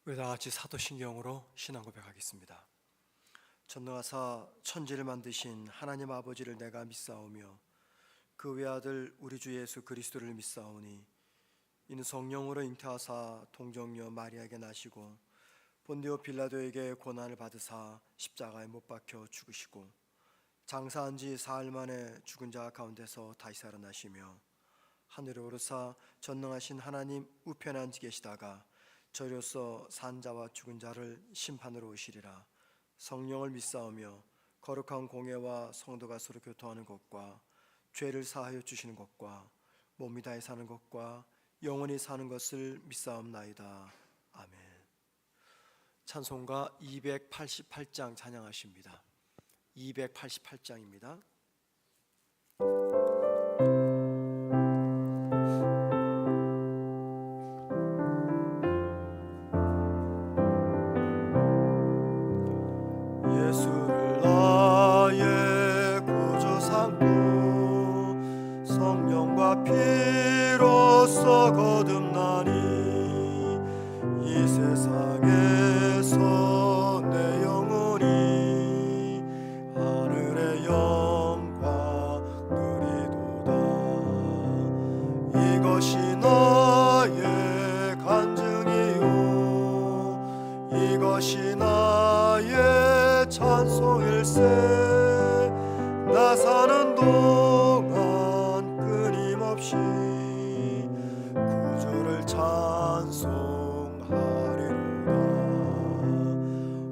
우리 다 같이 사도신경으로 신앙 고백하겠습니다. 전능하사 천지를 만드신 하나님 아버지를 내가 믿사오며 그 외아들 우리 주 예수 그리스도를 믿사오니 이는 성령으로 잉태하사 동정녀 마리아에게 나시고 본디오 빌라도에게 고난을 받으사 십자가에 못 박혀 죽으시고 장사한 지 사흘 만에 죽은 자 가운데서 다시 살아나시며 하늘에 오르사 전능하신 하나님 우편에 앉아 계시다가 저로서 산자와 죽은 자를 심판으로 오시리라. 성령을 믿사오며 거룩한 공예와 성도가 서로 교통하는 것과 죄를 사하여 주시는 것과 몸이 다해 사는 것과 영원히 사는 것을 믿사옵나이다. 아멘. 찬송가 288장 찬양하십니다. 288장입니다. 예수를 나의 구주 삼고 성령과 피로써 거듭나니 이 세상에서 내 영혼이 하늘의 영광 누리도다. 이것이 나의 간증이요 이것이 나의 찬송일세. 나 사는 동안 끊임없이 구주를 찬송하리로다.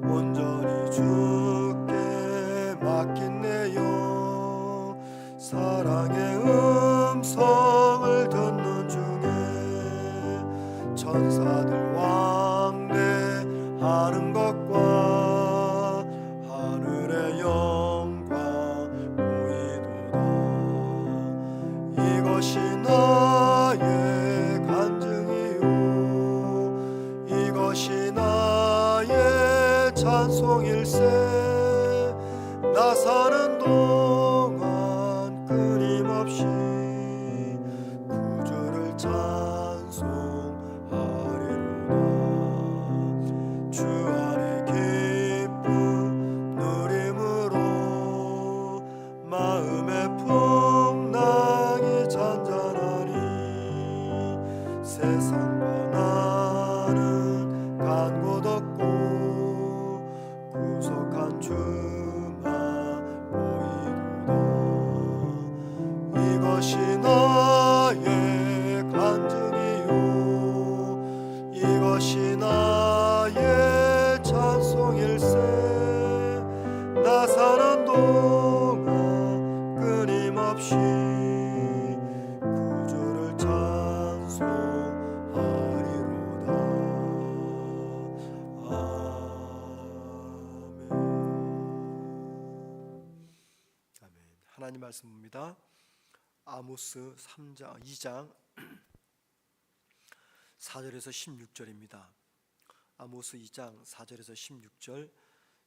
온전히 주께 맡긴 내 영 사랑의 음성을 듣는 중에 천사들 왕래하는 것과 하늘의 영광 보이도다. 이것이 나의 간증이요 이것이 나의 찬송일세. 나 사는 동안 끊임없이 구주를 찬송하리로다. 주 안에 기쁨 누림으로 마음의 풍랑이 잔잔하니 세상과 나는 간 곳 없고 구속한 주만 보이도다. 이것이 나의 간증이요 이것이 나의 찬송일세. 나 사는 동안 끊임없이 구주를 찬송하리로다. 아멘. 하나님 말씀입니다. 아모스 2장 4절에서 16절입니다. 아모스 2장 4절에서 16절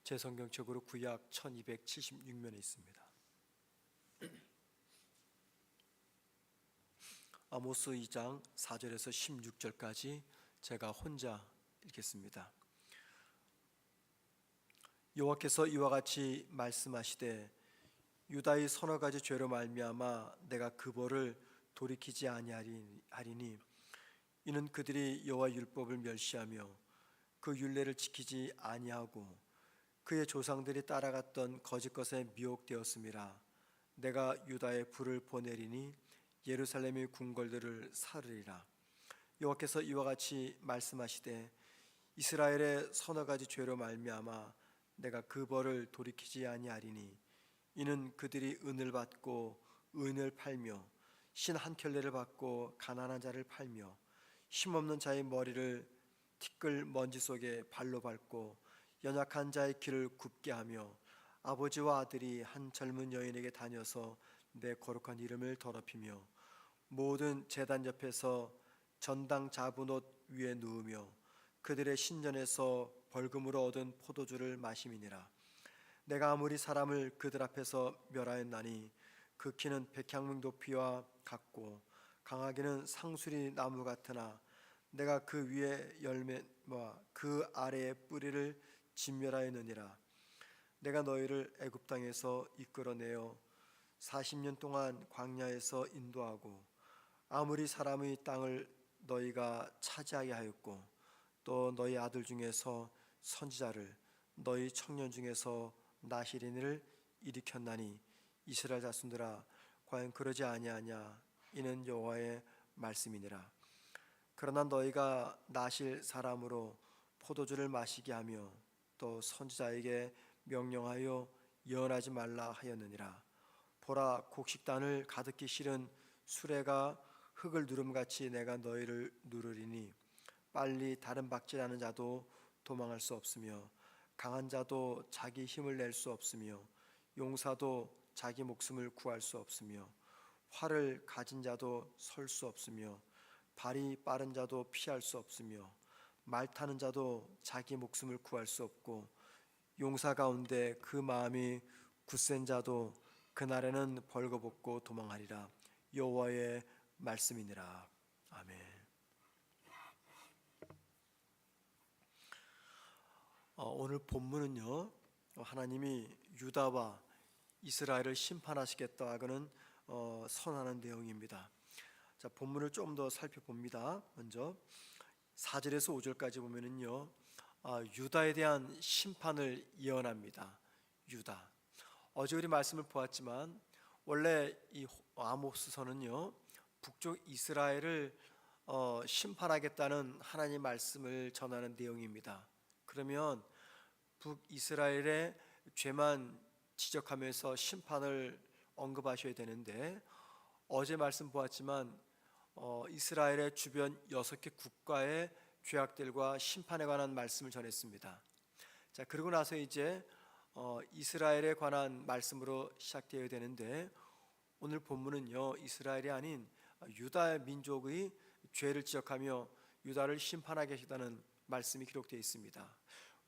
제 성경책으로 구약 1276면에 있습니다. 아모스 2장 4절에서 16절까지 제가 혼자 읽겠습니다. 여호와께서 이와 같이 말씀하시되 유다의 서너 가지 죄로 말미암아 내가 그 벌을 돌이키지 아니하리니 이는 그들이 여호와 율법을 멸시하며 그 율례를 지키지 아니하고 그의 조상들이 따라갔던 거짓 것에 미혹되었음이라. 내가 유다에 불을 보내리니 예루살렘의 궁궐들을 사르리라. 여호와께서 이와 같이 말씀하시되 이스라엘의 서너 가지 죄로 말미암아 내가 그 벌을 돌이키지 아니하리니 이는 그들이 은을 받고 은을 팔며 신 한 켤레를 받고 가난한 자를 팔며 힘없는 자의 머리를 티끌 먼지 속에 발로 밟고 연약한 자의 길을 굽게 하며 아버지와 아들이 한 젊은 여인에게 다녀서 내 거룩한 이름을 더럽히며 모든 제단 옆에서 전당 잡은 옷 위에 누우며 그들의 신전에서 벌금으로 얻은 포도주를 마심이니라. 내가 아무리 사람을 그들 앞에서 멸하였나니 그 키는 백향목 높이와 같고 강하기는 상수리 나무 같으나 내가 그 위에 열매 그 아래의 뿌리를 진멸하였느니라. 내가 너희를 애굽 땅에서 이끌어내어 40년 동안 광야에서 인도하고 아무리 사람의 땅을 너희가 차지하게 하였고 또 너희 아들 중에서 선지자를 너희 청년 중에서 나시린을 일으켰나니 이스라엘 자손들아 과연 그러지 아니하냐. 이는 여호와의 말씀이니라. 그러나 너희가 나실 사람으로 포도주를 마시게 하며 또 선지자에게 명령하여 예언하지 말라 하였느니라. 보라, 곡식단을 가득히 실은 수레가 흙을 누름같이 내가 너희를 누르리니 빨리 다른 박질하는 자도 도망할 수 없으며 강한 자도 자기 힘을 낼 수 없으며 용사도 자기 목숨을 구할 수 없으며 활을 가진 자도 설 수 없으며 발이 빠른 자도 피할 수 없으며 말 타는 자도 자기 목숨을 구할 수 없고 용사 가운데 그 마음이 굳센 자도 그날에는 벌거벗고 도망하리라. 여호와의 말씀이니라. 아멘. 오늘 본문은요, 하나님이 유다와 이스라엘을 심판하시겠다고는 선언하는 내용입니다. 자, 본문을 좀 더 살펴봅니다. 먼저 4절에서 5절까지 보면은요, 유다에 대한 심판을 예언합니다. 유다. 어제 우리 말씀을 보았지만 원래 이 아모스서는요, 북쪽 이스라엘을 심판하겠다는 하나님의 말씀을 전하는 내용입니다. 그러면 북이스라엘의 죄만 지적하면서 심판을 언급하셔야 되는데 어제 말씀 보았지만 이스라엘의 주변 6개 국가의 죄악들과 심판에 관한 말씀을 전했습니다. 자, 그러고 나서 이제 이스라엘에 관한 말씀으로 시작되어야 되는데 오늘 본문은요, 이스라엘이 아닌 유다 민족의 죄를 지적하며 유다를 심판하게 하시다는 말씀이 기록되어 있습니다.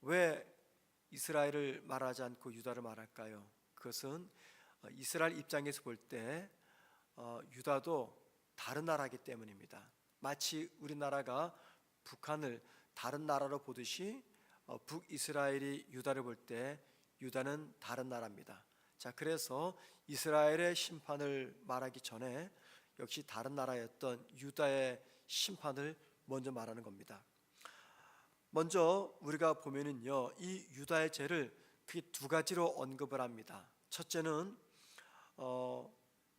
왜 이스라엘을 말하지 않고 유다를 말할까요? 그것은 이스라엘 입장에서 볼 때 유다도 다른 나라이기 때문입니다. 마치 우리나라가 북한을 다른 나라로 보듯이 북이스라엘이 유다를 볼 때 유다는 다른 나라입니다. 자, 그래서 이스라엘의 심판을 말하기 전에 역시 다른 나라였던 유다의 심판을 먼저 말하는 겁니다. 먼저 우리가 보면은요, 이 유다의 죄를 크게 두 가지로 언급을 합니다. 첫째는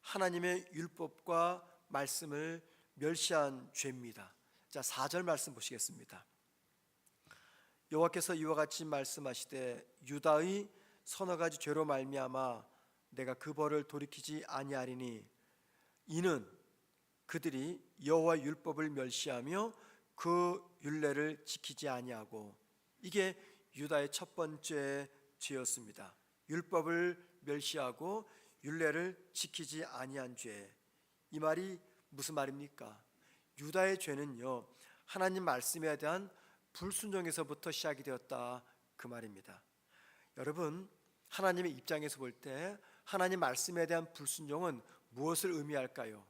하나님의 율법과 말씀을 멸시한 죄입니다. 자, 4절 말씀 보시겠습니다. 여호와께서 이와 같이 말씀하시되 유다의 서너 가지 죄로 말미암아 내가 그 벌을 돌이키지 아니하리니 이는 그들이 여호와 율법을 멸시하며 그 율례를 지키지 아니하고, 이게 유다의 첫 번째 죄였습니다. 율법을 멸시하고 율례를 지키지 아니한 죄. 이 말이 무슨 말입니까? 유다의 죄는요, 하나님 말씀에 대한 불순종에서부터 시작이 되었다, 그 말입니다. 여러분, 하나님의 입장에서 볼 때 하나님 말씀에 대한 불순종은 무엇을 의미할까요?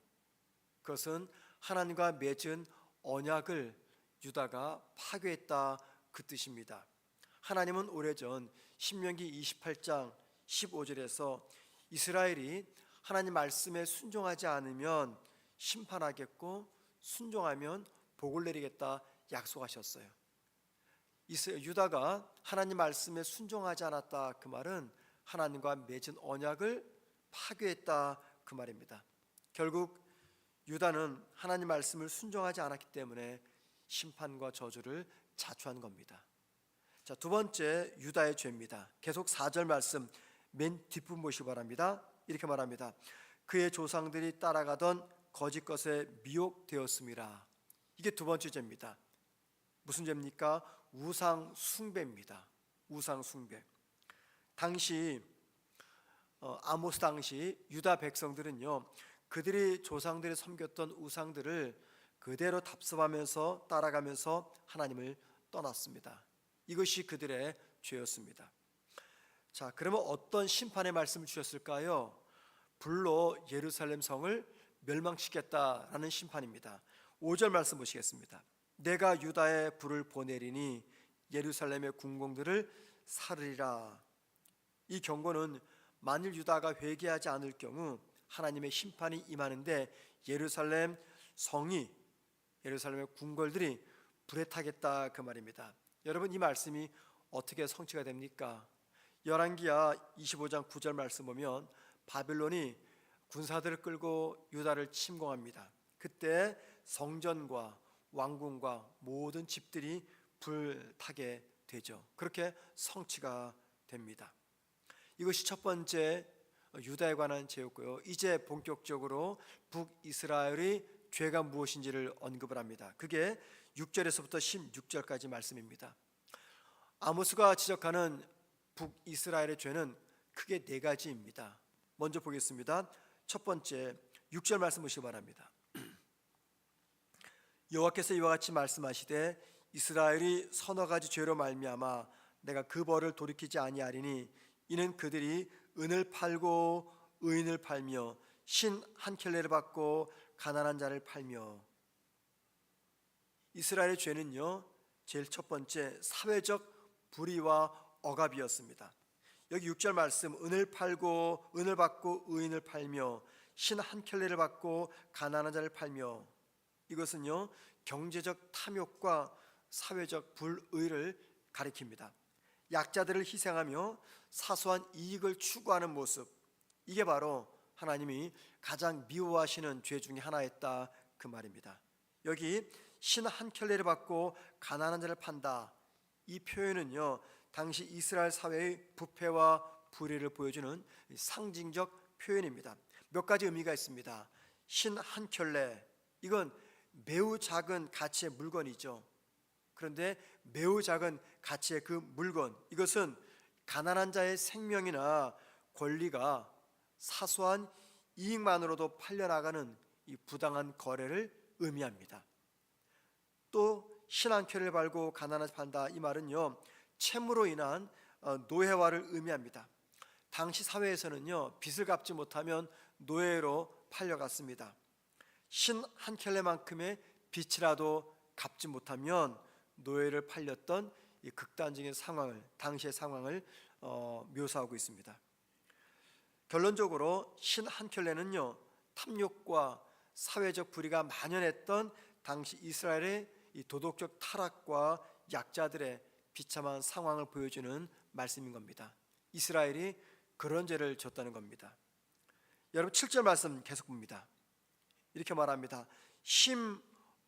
그것은 하나님과 맺은 언약을 유다가 파괴했다, 그 뜻입니다. 하나님은 오래전 신명기 28장 15절에서 이스라엘이 하나님 말씀에 순종하지 않으면 심판하겠고 순종하면 복을 내리겠다 약속하셨어요. 유다가 하나님 말씀에 순종하지 않았다, 그 말은 하나님과 맺은 언약을 파괴했다, 그 말입니다. 결국 유다는 하나님 말씀을 순종하지 않았기 때문에 심판과 저주를 자초한 겁니다. 자, 두 번째 유다의 죄입니다. 계속 4절 말씀 맨 뒷부분 보시기 바랍니다. 이렇게 말합니다. 그의 조상들이 따라가던 거짓 것에 미혹되었음이라. 이게 두 번째 죄입니다. 무슨 죄입니까? 우상 숭배입니다. 우상 숭배. 당시 아모스 당시 유다 백성들은요, 그들이 조상들이 섬겼던 우상들을 그대로 답습하면서 따라가면서 하나님을 떠났습니다. 이것이 그들의 죄였습니다. 자, 그러면 어떤 심판의 말씀을 주셨을까요? 불로 예루살렘 성을 멸망시켰다라는 심판입니다. 5절 말씀 보시겠습니다. 내가 유다에 불을 보내리니 예루살렘의 궁공들을 사르리라. 이 경고는 만일 유다가 회개하지 않을 경우 하나님의 심판이 임하는데 예루살렘 성이, 예루살렘의 궁궐들이 불에 타겠다, 그 말입니다. 여러분, 이 말씀이 어떻게 성취가 됩니까? 열왕기하 25장 9절 말씀 보면 바빌론이 군사들을 끌고 유다를 침공합니다. 그때 성전과 왕궁과 모든 집들이 불타게 되죠. 그렇게 성취가 됩니다. 이것이 첫 번째 유다에 관한 죄였고요. 이제 본격적으로 북이스라엘의 죄가 무엇인지를 언급을 합니다. 그게 6절에서부터 16절까지 말씀입니다. 아모스가 지적하는 북이스라엘의 죄는 크게 네 가지입니다. 먼저 보겠습니다. 첫 번째 6절 말씀 보시기 바랍니다. 여호와께서 이와 같이 말씀하시되 이스라엘이 서너 가지 죄로 말미암아 내가 그 벌을 돌이키지 아니하리니 이는 그들이 은을 팔고 의인을 팔며 신 한 켤레를 받고 가난한 자를 팔며. 이스라엘의 죄는요, 제일 첫 번째 사회적 불의와 억압이었습니다. 여기 6절 말씀, 은을 팔고 은을 받고 의인을 팔며 신 한 켤레를 받고 가난한 자를 팔며, 이것은요 경제적 탐욕과 사회적 불의를 가리킵니다. 약자들을 희생하며 사소한 이익을 추구하는 모습, 이게 바로 하나님이 가장 미워하시는 죄 중에 하나였다, 그 말입니다. 여기 신 한 켤레를 받고 가난한 자를 판다, 이 표현은요 당시 이스라엘 사회의 부패와 불의를 보여주는 상징적 표현입니다. 몇 가지 의미가 있습니다. 신 한 켤레, 이건 매우 작은 가치의 물건이죠. 그런데 매우 작은 가치의 그 물건, 이것은 가난한 자의 생명이나 권리가 사소한 이익만으로도 팔려나가는 이 부당한 거래를 의미합니다. 또 신 한 켤레를 팔고 가난한 자를 판다, 이 말은요 채무로 인한 노예화를 의미합니다. 당시 사회에서는요 빚을 갚지 못하면 노예로 팔려갔습니다. 신 한 켤레만큼의 빚이라도 갚지 못하면 노예를 팔렸던 이 극단적인 상황을, 당시의 상황을 묘사하고 있습니다. 결론적으로 신 한 켤레는요 탐욕과 사회적 불의가 만연했던 당시 이스라엘의 이 도덕적 타락과 약자들의 비참한 상황을 보여주는 말씀인 겁니다. 이스라엘이 그런 죄를 졌다는 겁니다. 여러분 7절 말씀 계속 봅니다. 이렇게 말합니다. 심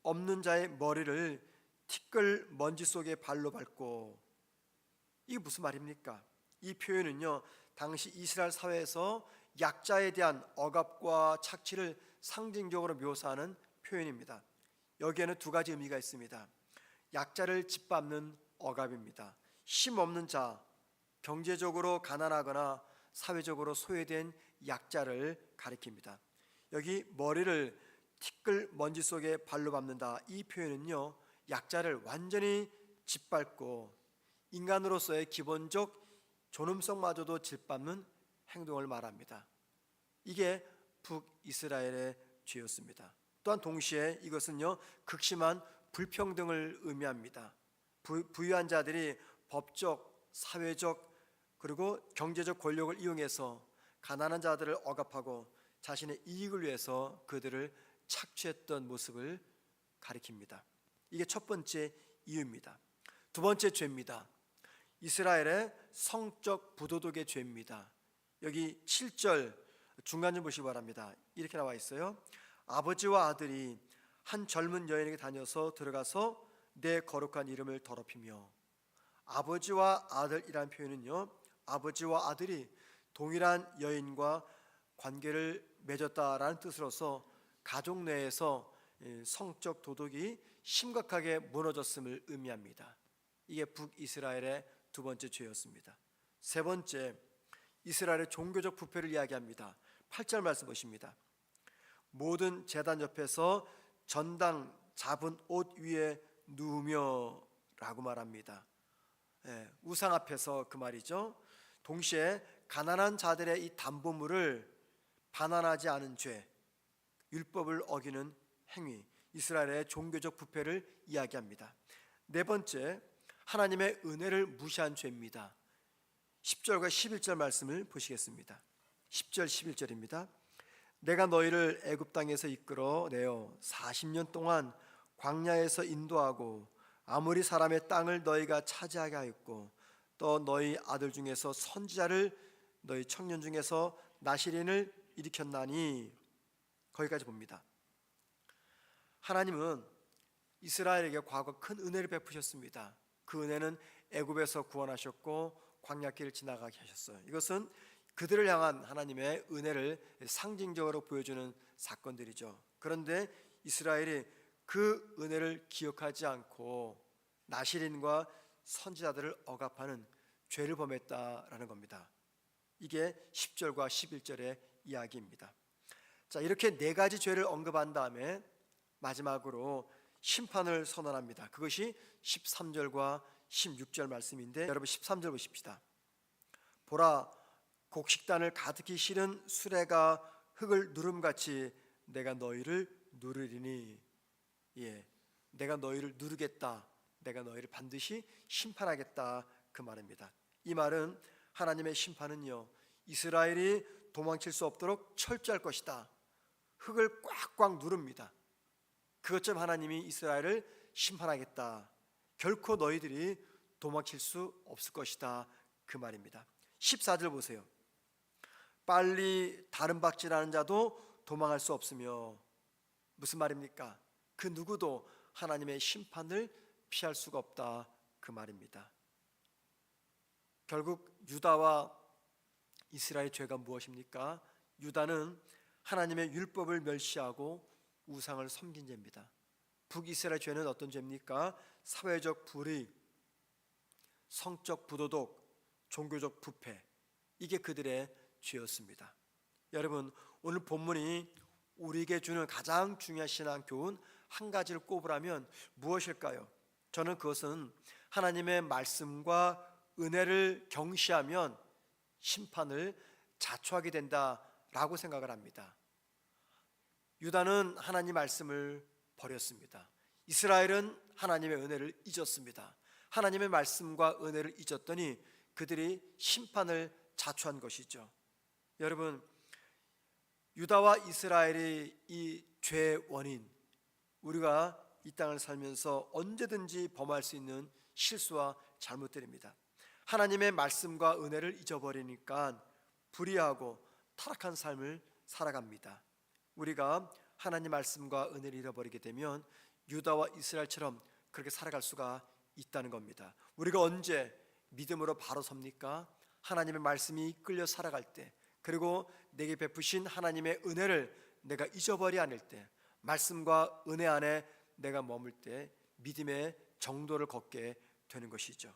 없는 자의 머리를 티끌 먼지 속에 발로 밟고. 이게 무슨 말입니까? 이 표현은요 당시 이스라엘 사회에서 약자에 대한 억압과 착취를 상징적으로 묘사하는 표현입니다. 여기에는 두 가지 의미가 있습니다. 약자를 짓밟는 억압입니다. 심 없는 자, 경제적으로 가난하거나 사회적으로 소외된 약자를 가리킵니다. 여기 머리를 티끌 먼지 속에 발로 밟는다, 이 표현은요 약자를 완전히 짓밟고 인간으로서의 기본적 존엄성마저도 짓밟는 행동을 말합니다. 이게 북이스라엘의 죄였습니다. 또한 동시에 이것은요 극심한 불평등을 의미합니다. 부유한 자들이 법적, 사회적 그리고 경제적 권력을 이용해서 가난한 자들을 억압하고 자신의 이익을 위해서 그들을 착취했던 모습을 가리킵니다. 이게 첫 번째 이유입니다. 두 번째 죄입니다. 이스라엘의 성적 부도덕의 죄입니다. 여기 7절 중간 좀 보시기 바랍니다. 이렇게 나와 있어요. 아버지와 아들이 한 젊은 여인에게 다녀서 들어가서 내 거룩한 이름을 더럽히며. 아버지와 아들이라는 표현은요 아버지와 아들이 동일한 여인과 관계를 맺었다라는 뜻으로서 가족 내에서 성적 도덕이 심각하게 무너졌음을 의미합니다. 이게 북이스라엘의 두 번째 죄였습니다. 세 번째, 이스라엘의 종교적 부패를 이야기합니다. 8절 말씀 보십니다. 모든 제단 옆에서 전당 잡은 옷 위에 누우며 라고 말합니다. 우상 앞에서, 그 말이죠. 동시에 가난한 자들의 이 담보물을 반환하지 않은 죄, 율법을 어기는 행위, 이스라엘의 종교적 부패를 이야기합니다. 네 번째, 하나님의 은혜를 무시한 죄입니다. 10절과 11절 말씀을 보시겠습니다. 10절 11절입니다. 내가 너희를 애굽 땅에서 이끌어 내어 40년 동안 광야에서 인도하고 아모리 사람의 땅을 너희가 차지하게 하였고 또 너희 아들 중에서 선지자를 너희 청년 중에서 나시린을 일으켰나니, 거기까지 봅니다. 하나님은 이스라엘에게 과거 큰 은혜를 베푸셨습니다. 그 은혜는 애굽에서 구원하셨고 광야길을 지나가게 하셨어요. 이것은 그들을 향한 하나님의 은혜를 상징적으로 보여주는 사건들이죠. 그런데 이스라엘이 그 은혜를 기억하지 않고 나시린과 선지자들을 억압하는 죄를 범했다라는 겁니다. 이게 10절과 11절의 이야기입니다. 자, 이렇게 네 가지 죄를 언급한 다음에 마지막으로 심판을 선언합니다. 그것이 13절과 16절 말씀인데, 여러분 13절 보십시다. 보라, 곡식단을 가득히 실은 수레가 흙을 누름같이 내가 너희를 누르리니, 내가 너희를 누르겠다, 내가 너희를 반드시 심판하겠다, 그 말입니다. 이 말은 하나님의 심판은요, 이스라엘이 도망칠 수 없도록 철저할 것이다. 흙을 꽉꽉 누릅니다. 그것처럼 하나님이 이스라엘을 심판하겠다. 결코 너희들이 도망칠 수 없을 것이다, 그 말입니다. 14절 보세요. 빨리 다른 박질하는 자도 도망할 수 없으며, 무슨 말입니까? 그 누구도 하나님의 심판을 피할 수가 없다, 그 말입니다. 결국 유다와 이스라엘의 죄가 무엇입니까? 유다는 하나님의 율법을 멸시하고 우상을 섬긴 죄입니다. 북이스라엘 죄는 어떤 죄입니까? 사회적 불의, 성적 부도덕, 종교적 부패, 이게 그들의 죄였습니다. 여러분, 오늘 본문이 우리에게 주는 가장 중요한 신앙 교훈 한 가지를 꼽으라면 무엇일까요? 저는 그것은 하나님의 말씀과 은혜를 경시하면 심판을 자초하게 된다라고 생각을 합니다. 유다는 하나님 말씀을 버렸습니다. 이스라엘은 하나님의 은혜를 잊었습니다. 하나님의 말씀과 은혜를 잊었더니 그들이 심판을 자초한 것이죠. 여러분, 유다와 이스라엘의 이 죄의 원인, 우리가 이 땅을 살면서 언제든지 범할 수 있는 실수와 잘못들입니다. 하나님의 말씀과 은혜를 잊어버리니까 불의하고 타락한 삶을 살아갑니다. 우리가 하나님 말씀과 은혜를 잃어버리게 되면 유다와 이스라엘처럼 그렇게 살아갈 수가 있다는 겁니다. 우리가 언제 믿음으로 바로 섭니까? 하나님의 말씀이 이끌려 살아갈 때, 그리고 내게 베푸신 하나님의 은혜를 내가 잊어버리 않을 때, 말씀과 은혜 안에 내가 머물 때 믿음의 정도를 걷게 되는 것이죠.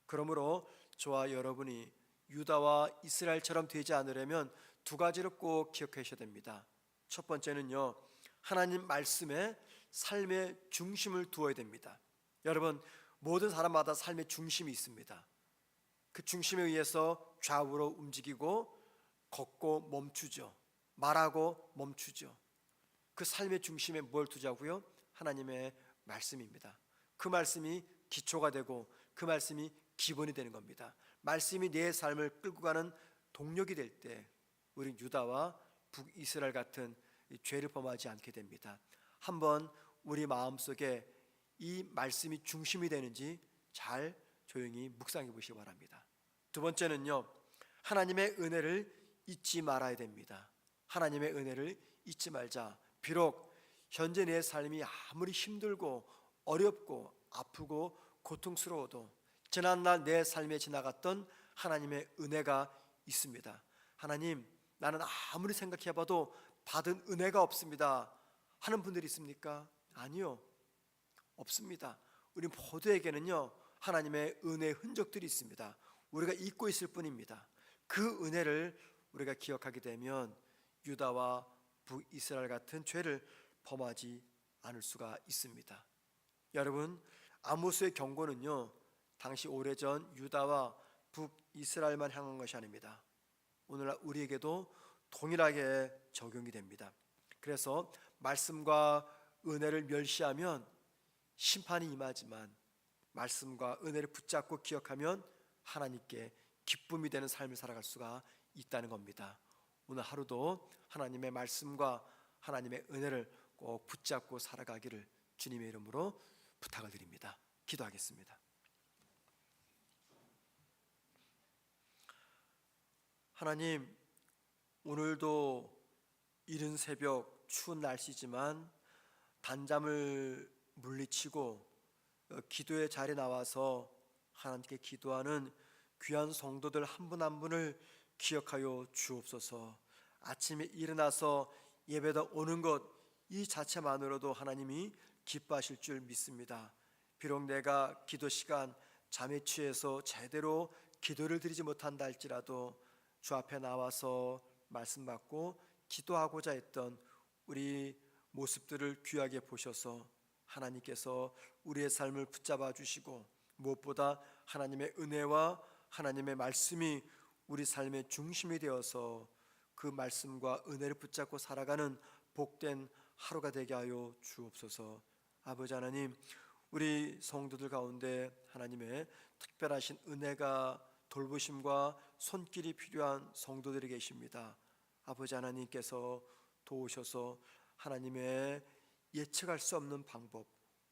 그러므로 저와 여러분이 유다와 이스라엘처럼 되지 않으려면 두 가지를 꼭 기억하셔야 됩니다. 첫 번째는요, 하나님 말씀에 삶의 중심을 두어야 됩니다. 여러분, 모든 사람마다 삶의 중심이 있습니다. 그 중심에 의해서 좌우로 움직이고 걷고 멈추죠. 말하고 멈추죠. 그 삶의 중심에 뭘 두자고요? 하나님의 말씀입니다. 그 말씀이 기초가 되고 그 말씀이 기본이 되는 겁니다. 말씀이 내 삶을 끌고 가는 동력이 될 때 우리 유다와 북이스라엘 같은 죄를 범하지 않게 됩니다. 한번 우리 마음속에 이 말씀이 중심이 되는지 잘 조용히 묵상해 보시기 바랍니다. 두 번째는요, 하나님의 은혜를 잊지 말아야 됩니다. 하나님의 은혜를 잊지 말자. 비록 현재 내 삶이 아무리 힘들고 어렵고 아프고 고통스러워도 지난날 내 삶에 지나갔던 하나님의 은혜가 있습니다. 하나님, 나는 아무리 생각해봐도 받은 은혜가 없습니다 하는 분들이 있습니까? 아니요, 없습니다. 우리 모두에게는요, 하나님의 은혜의 흔적들이 있습니다. 우리가 잊고 있을 뿐입니다. 그 은혜를 우리가 기억하게 되면 유다와 북이스라엘 같은 죄를 범하지 않을 수가 있습니다. 여러분, 아모스의 경고는요, 당시 오래전 유다와 북이스라엘만 향한 것이 아닙니다. 오늘날 우리에게도 동일하게 적용이 됩니다. 그래서 말씀과 은혜를 멸시하면 심판이 임하지만 말씀과 은혜를 붙잡고 기억하면 하나님께 기쁨이 되는 삶을 살아갈 수가 있다는 겁니다. 오늘 하루도 하나님의 말씀과 하나님의 은혜를 꼭 붙잡고 살아가기를 주님의 이름으로 부탁을 드립니다. 기도하겠습니다. 하나님, 오늘도 이른 새벽 추운 날씨지만 단잠을 물리치고 기도의 자리에 나와서 하나님께 기도하는 귀한 성도들 한 분 한 분을 기억하여 주옵소서. 아침에 일어나서 예배다 오는 것 이 자체만으로도 하나님이 기뻐하실 줄 믿습니다. 비록 내가 기도 시간 잠에 취해서 제대로 기도를 드리지 못한다 할지라도 주 앞에 나와서 말씀 받고 기도하고자 했던 우리 모습들을 귀하게 보셔서 하나님께서 우리의 삶을 붙잡아 주시고 무엇보다 하나님의 은혜와 하나님의 말씀이 우리 삶의 중심이 되어서 그 말씀과 은혜를 붙잡고 살아가는 복된 하루가 되게 하여 주옵소서. 아버지 하나님, 우리 성도들 가운데 하나님의 특별하신 은혜가 돌보심과 손길이 필요한 성도들이 계십니다. 아버지 하나님께서 도우셔서 하나님의 예측할 수 없는 방법,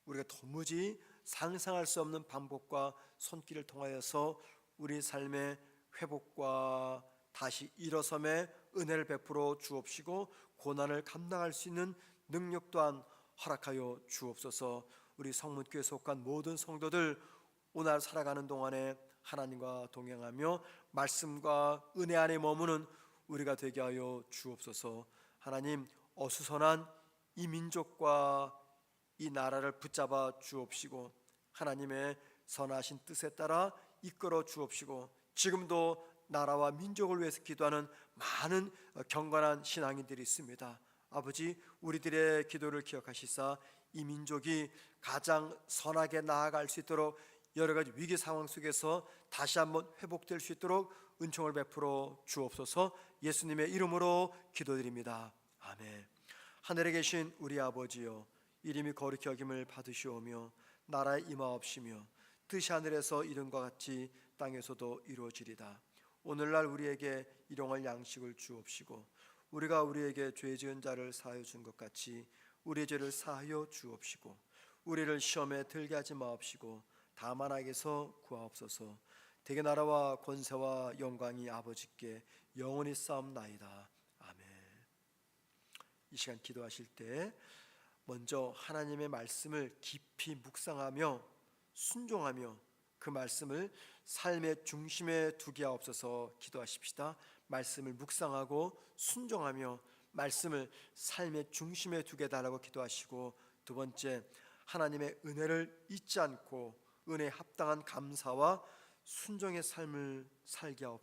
우리가 도무지 상상할 수 없는 방법과 손길을 통하여서 우리 삶의 회복과 다시 일어섬의 은혜를 베풀어 주옵시고 고난을 감당할 수 있는 능력 또한 허락하여 주옵소서. 우리 성문교회에 속한 모든 성도들 오늘 살아가는 동안에 하나님과 동행하며 말씀과 은혜 안에 머무는 우리가 되게 하여 주옵소서. 하나님, 어수선한 이 민족과 이 나라를 붙잡아 주옵시고 하나님의 선하신 뜻에 따라 이끌어 주옵시고 지금도 나라와 민족을 위해서 기도하는 많은 경건한 신앙인들이 있습니다. 아버지, 우리들의 기도를 기억하시사 이 민족이 가장 선하게 나아갈 수 있도록 여러 가지 위기 상황 속에서 다시 한번 회복될 수 있도록 은총을 베풀어 주옵소서. 예수님의 이름으로 기도드립니다. 아멘. 하늘에 계신 우리 아버지여, 이름이 거룩히 여김을 받으시오며 나라에 임하옵시며 뜻이 하늘에서 이룬과 같이 땅에서도 이루어지리다. 오늘날 우리에게 일용할 양식을 주옵시고 우리가 우리에게 죄 지은 자를 사하여 준 것 같이 우리의 죄를 사하여 주옵시고 우리를 시험에 들게 하지 마옵시고 다만 악에서 구하옵소서. 대개 나라와 권세와 영광이 아버지께 영원히 싸움나이다. 아멘. 이 시간 기도하실 때 먼저 하나님의 말씀을 깊이 묵상하며 순종하며 그 말씀을 삶의 중심에 두게 하옵소서. 기도하십시다. 말씀을 묵상하고 순종하며 말씀을 삶의 중심에 두게 달라고 기도하시고, 두 번째, 하나님의 은혜를 잊지 않고 은혜에 합당한 감사와 순종의 삶을 살게 하옵소서.